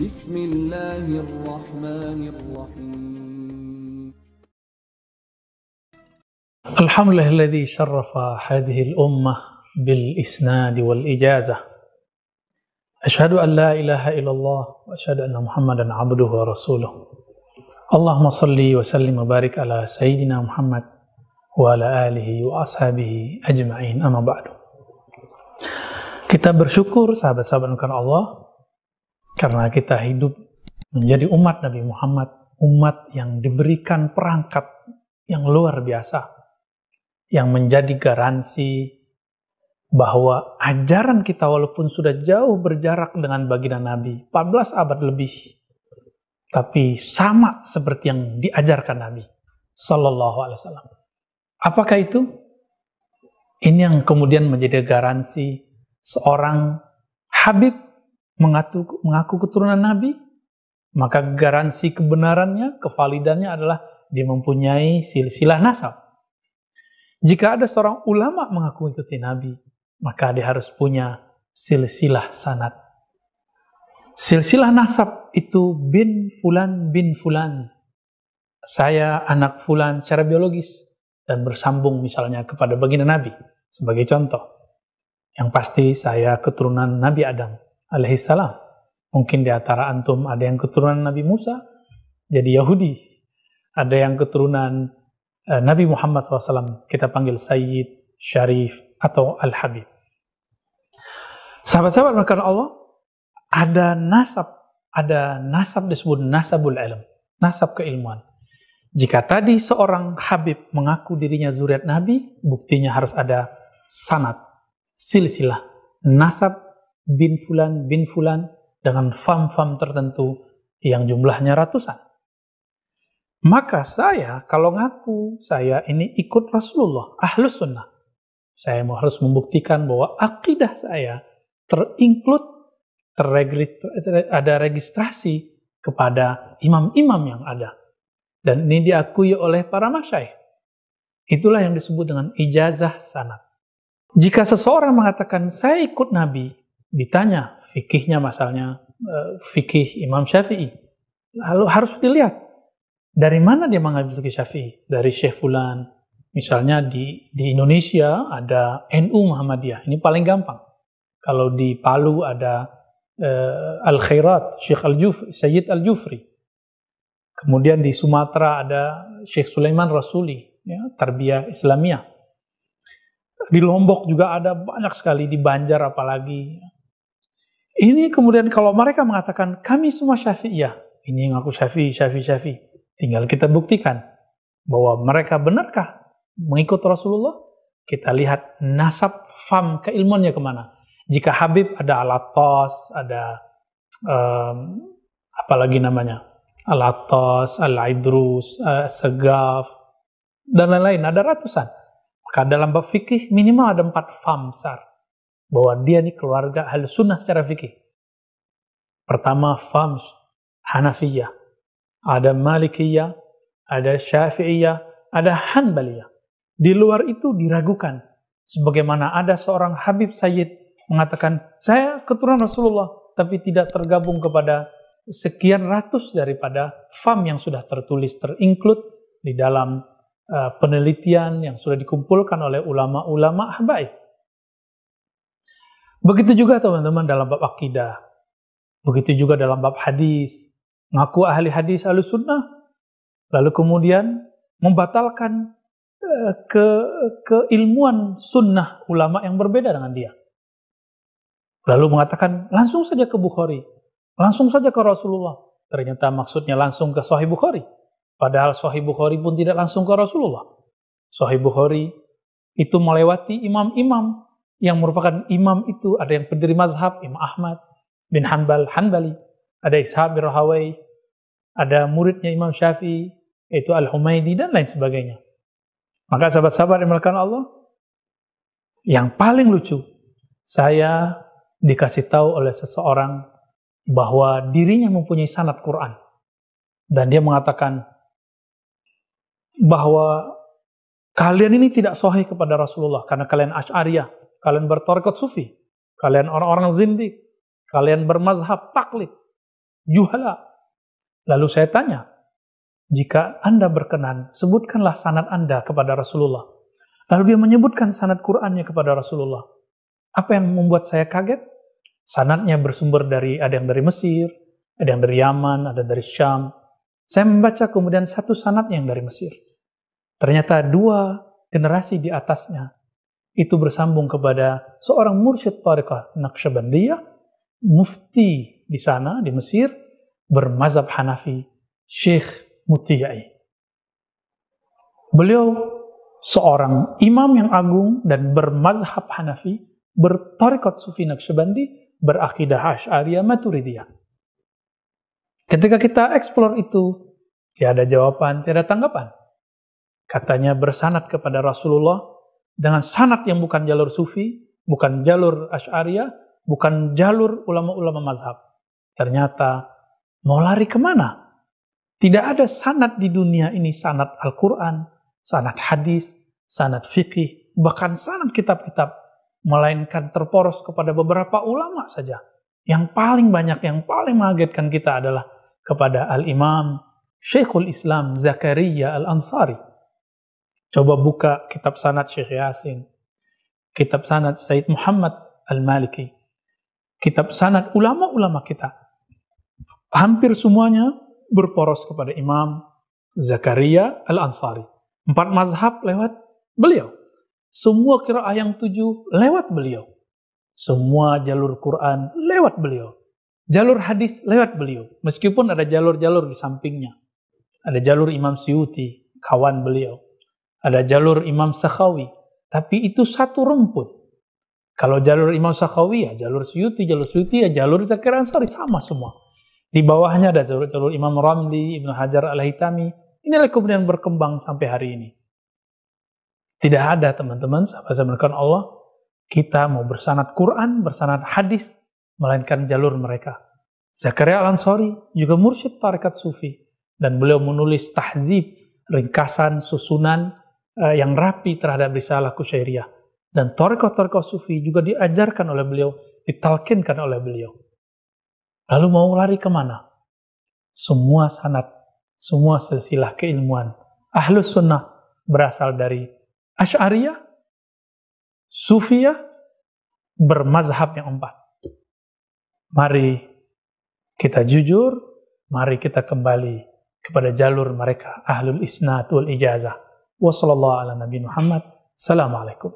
بسم الله الرحمن الرحيم. الحمد لله الذي شرف هذه الأمة بالإسناد والإجازة. أشهد أن لا إله إلا الله وأشهد أن محمدا عبده ورسوله. اللهم صل وسلم وبارك على سيدنا محمد وعلى آله وأصحابه أجمعين. أما بعد. Kita bersyukur sahabat-sahabat karena Allah, karena kita hidup menjadi umat Nabi Muhammad, umat yang diberikan perangkat yang luar biasa, yang menjadi garansi bahwa ajaran kita walaupun sudah jauh berjarak dengan baginda Nabi, 14 abad lebih, tapi sama seperti yang diajarkan Nabi Sallallahu Alaihi Wasallam. Apakah itu? Ini yang kemudian menjadi garansi seorang Habib mengaku keturunan Nabi, maka garansi kebenarannya, kevalidannya adalah dia mempunyai silsilah nasab. Jika ada seorang ulama mengaku ikuti Nabi, maka dia harus punya silsilah sanad. Silsilah nasab itu bin fulan bin fulan. Saya anak fulan secara biologis dan bersambung misalnya kepada baginda Nabi sebagai contoh. Yang pasti saya keturunan Nabi Adam alaihissalam. Mungkin di antara antum ada yang keturunan Nabi Musa jadi Yahudi. Ada yang keturunan Nabi Muhammad SAW, kita panggil Sayyid, Syarif, atau Al-Habib. Sahabat-sahabat maka Allah, ada nasab disebut nasabul ilm, nasab keilmuan. Jika tadi seorang Habib mengaku dirinya zuriat Nabi, buktinya harus ada sanad, silsilah, nasab bin fulan dengan fam-fam tertentu yang jumlahnya ratusan. Maka saya kalau ngaku saya ini ikut Rasulullah, ahlus sunnah, saya harus membuktikan bahwa akidah saya ada registrasi kepada imam-imam yang ada. Dan ini diakui oleh para masyayikh. Itulah yang disebut dengan ijazah sanad. Jika seseorang mengatakan saya ikut Nabi, ditanya fikihnya misalnya, fikih Imam Syafi'i, lalu harus dilihat dari mana dia mengambil fikih Syafi'i. Dari Syekh Fulan, misalnya di Indonesia ada NU Muhammadiyah, ini paling gampang. Kalau di Palu ada Al-Khairat, Syekh Sayyid Al-Jufri. Kemudian di Sumatera ada Syekh Sulaiman Rasuli, ya, Tarbiyah Islamiyah. Di Lombok juga ada banyak sekali, di Banjar apalagi. Ini kemudian kalau mereka mengatakan kami semua Syafi'iyah, ini ngaku Syafi'i. Tinggal kita buktikan bahwa mereka benarkah mengikut Rasulullah. Kita lihat nasab fam keilmuannya kemana. Jika Habib ada Al-Attas, ada apalagi namanya, Al-Attas, Al-Idrus, Segaf, dan lain-lain, ada ratusan. Maka dalam bab fikih minimal ada 4 fam besar bahwa dia ini keluarga Ahlus Sunnah secara fikih. Pertama fam Hanafiyah, ada Malikiyah, ada Syafi'iyah, ada Hanbaliyah. Di luar itu diragukan. Sebagaimana ada seorang Habib Sayyid mengatakan, saya keturunan Rasulullah, tapi tidak tergabung kepada sekian ratus daripada fam yang sudah tertulis, terinclude di dalam penelitian yang sudah dikumpulkan oleh ulama-ulama habaib. Begitu juga teman-teman dalam bab akidah. Begitu juga dalam bab hadis. Ngaku ahli hadis Ahlus Sunnah, lalu kemudian membatalkan keilmuan sunnah ulama yang berbeda dengan dia. Lalu mengatakan langsung saja ke Bukhari, langsung saja ke Rasulullah. Ternyata maksudnya langsung ke Sahih Bukhari. Padahal Sahih Bukhari pun tidak langsung ke Rasulullah. Sahih Bukhari itu melewati imam-imam yang merupakan imam itu. Ada yang pendiri mazhab, Imam Ahmad bin Hanbali. Ada Ishaq bin Rahawai, ada muridnya Imam Syafi'i, yaitu Al-Humaydi, dan lain sebagainya. Maka sahabat-sahabat yang dimuliakan Allah, yang paling lucu, saya dikasih tahu oleh seseorang bahwa dirinya mempunyai sanad Quran. Dan dia mengatakan bahwa kalian ini tidak sahih kepada Rasulullah, karena kalian Asy'ariyah, kalian bertarekat sufi, kalian orang-orang zindik, kalian bermazhab taklid. juhala. Lalu saya tanya, jika Anda berkenan, sebutkanlah sanad Anda kepada Rasulullah. Lalu dia menyebutkan sanad Qur'annya kepada Rasulullah. Apa yang membuat saya kaget? Sanadnya bersumber dari, ada yang dari Mesir, ada yang dari Yaman, ada dari Syam. Saya membaca kemudian satu sanad yang dari Mesir. Ternyata 2 generasi di atasnya itu bersambung kepada seorang mursyid Tariqah Naqsyabandiyah, mufti di sana, di Mesir, bermazhab Hanafi, Syekh Mutiyai. Beliau seorang imam yang agung dan bermazhab Hanafi, bertariqat Sufi Naqsyabandi, berakidah Asy'ariyah Maturidiyah. Ketika kita eksplor itu, tiada jawaban, tiada tanggapan. Katanya bersanad kepada Rasulullah dengan sanad yang bukan jalur Sufi, bukan jalur Asy'ariyah, bukan jalur ulama-ulama mazhab. Ternyata mau lari kemana? Tidak ada sanad di dunia ini, sanad Al-Quran, sanad hadis, sanad fikih, bahkan sanad kitab-kitab, melainkan terporos kepada beberapa ulama saja. Yang paling banyak, yang paling mengagetkan kita adalah kepada Al-Imam Syekhul Islam Zakaria Al-Ansari. Coba buka kitab sanad Syekh Yasin, kitab sanad Sayyid Muhammad Al-Maliki, kitab sanad ulama-ulama kita. Hampir semuanya berporos kepada Imam Zakaria Al-Ansari. 4 mazhab lewat beliau. Semua qiraah yang 7 lewat beliau. Semua jalur Quran lewat beliau. Jalur hadis lewat beliau. Meskipun ada jalur-jalur di sampingnya. Ada jalur Imam Suyuti, kawan beliau. Ada jalur Imam Sakhawi. Tapi itu satu rumput. Kalau jalur Imam Sakhawi ya jalur Suyuti ya jalur Zakaria Al-Ansari, sama semua. Di bawahnya ada jalur Imam Ramli, Ibnu Hajar Al-Haytami. Inilah kemudian berkembang sampai hari ini. Tidak ada teman-teman, sahabat-sahabat Allah, kita mau bersanad Quran, bersanad hadis, melainkan jalur mereka. Zakaria Al-Ansari juga mursyid tarekat Sufi, dan beliau menulis tahzib, ringkasan, susunan yang rapi terhadap risalah Kusyairiyah. Dan tarekat-tarekat Sufi juga diajarkan oleh beliau, ditalkinkan oleh beliau. Lalu mau lari kemana? Semua sanad, semua silsilah keilmuan Ahlus Sunnah berasal dari Asy'ariyah, Sufiyah, bermazhab yang 4. Mari kita jujur, mari kita kembali kepada jalur mereka, Ahlul Isnad wal Ijazah. Wassallallahu ala Nabi Muhammad. Assalamualaikum.